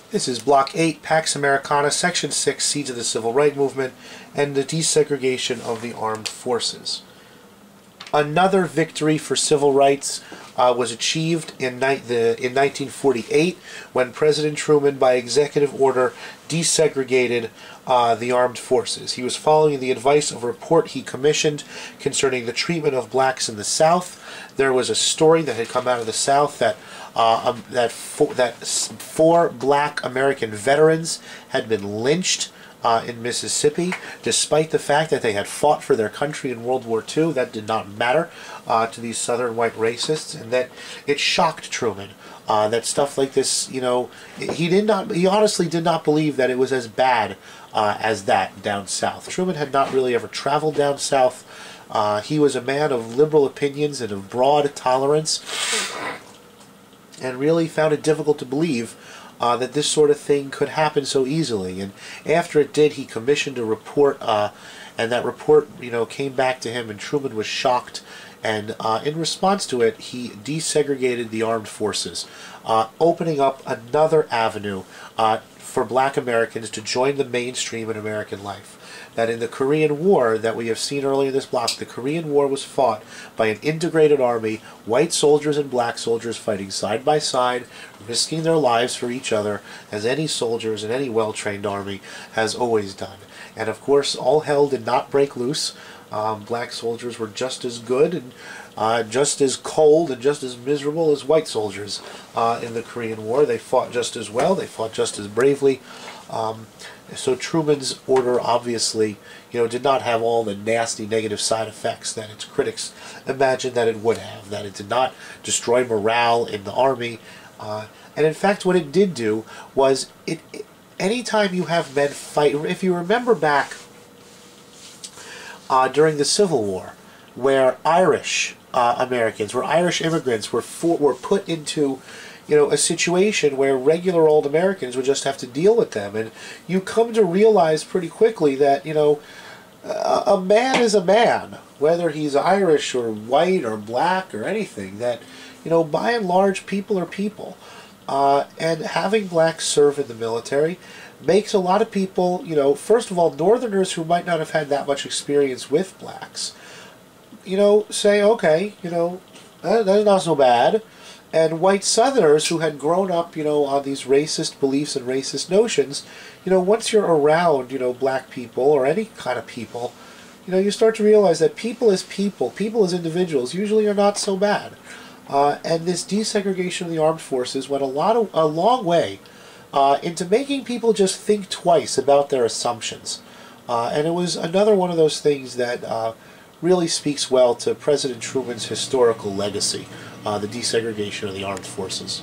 This is Block 8, Pax Americana, Section 6, Seeds of the Civil Rights Movement, and the Desegregation of the Armed Forces. Another victory for civil rights was achieved in 1948 when President Truman, by executive order, desegregated the armed forces. He was following the advice of a report he commissioned concerning the treatment of blacks in the South. There was a story that had come out of the South that four black American veterans had been lynched in Mississippi, despite the fact that they had fought for their country in World War II. That did not matter to these Southern white racists, and that it shocked Truman that stuff like this, he honestly did not believe that it was as bad as that down south. Truman had not really ever traveled down south. He was a man of liberal opinions and of broad tolerance, and really found it difficult to believe that this sort of thing could happen so easily. And after it did, he commissioned a report, and that report, came back to him, and Truman was shocked. And in response to it, he desegregated the armed forces, opening up another avenue for black Americans to join the mainstream in American life. That in the Korean War that we have seen earlier in this block, the Korean War was fought by an integrated army, white soldiers and black soldiers fighting side by side, risking their lives for each other, as any soldiers in any well-trained army has always done. And of course, all hell did not break loose. Black soldiers were just as good and just as cold and just as miserable as white soldiers in the Korean War. They fought just as well. They fought just as bravely. So Truman's order obviously, did not have all the nasty negative side effects that its critics imagined that it would have. That it did not destroy morale in the army. And in fact, what it did do was, anytime you have men fight, if you remember back during the Civil War, where Irish Americans, where Irish immigrants were put into a situation where regular old Americans would just have to deal with them. And you come to realize pretty quickly that, a man is a man, whether he's Irish or white or black or anything, that, by and large, people are people. And having blacks serve in the military makes a lot of people, first of all, Northerners who might not have had that much experience with blacks, say, okay, that's not so bad. And white Southerners who had grown up, on these racist beliefs and racist notions, once you're around, black people or any kind of people, you start to realize that people as individuals, usually are not so bad. And this desegregation of the armed forces went a long way into making people just think twice about their assumptions. And it was another one of those things that really speaks well to President Truman's historical legacy, the desegregation of the armed forces.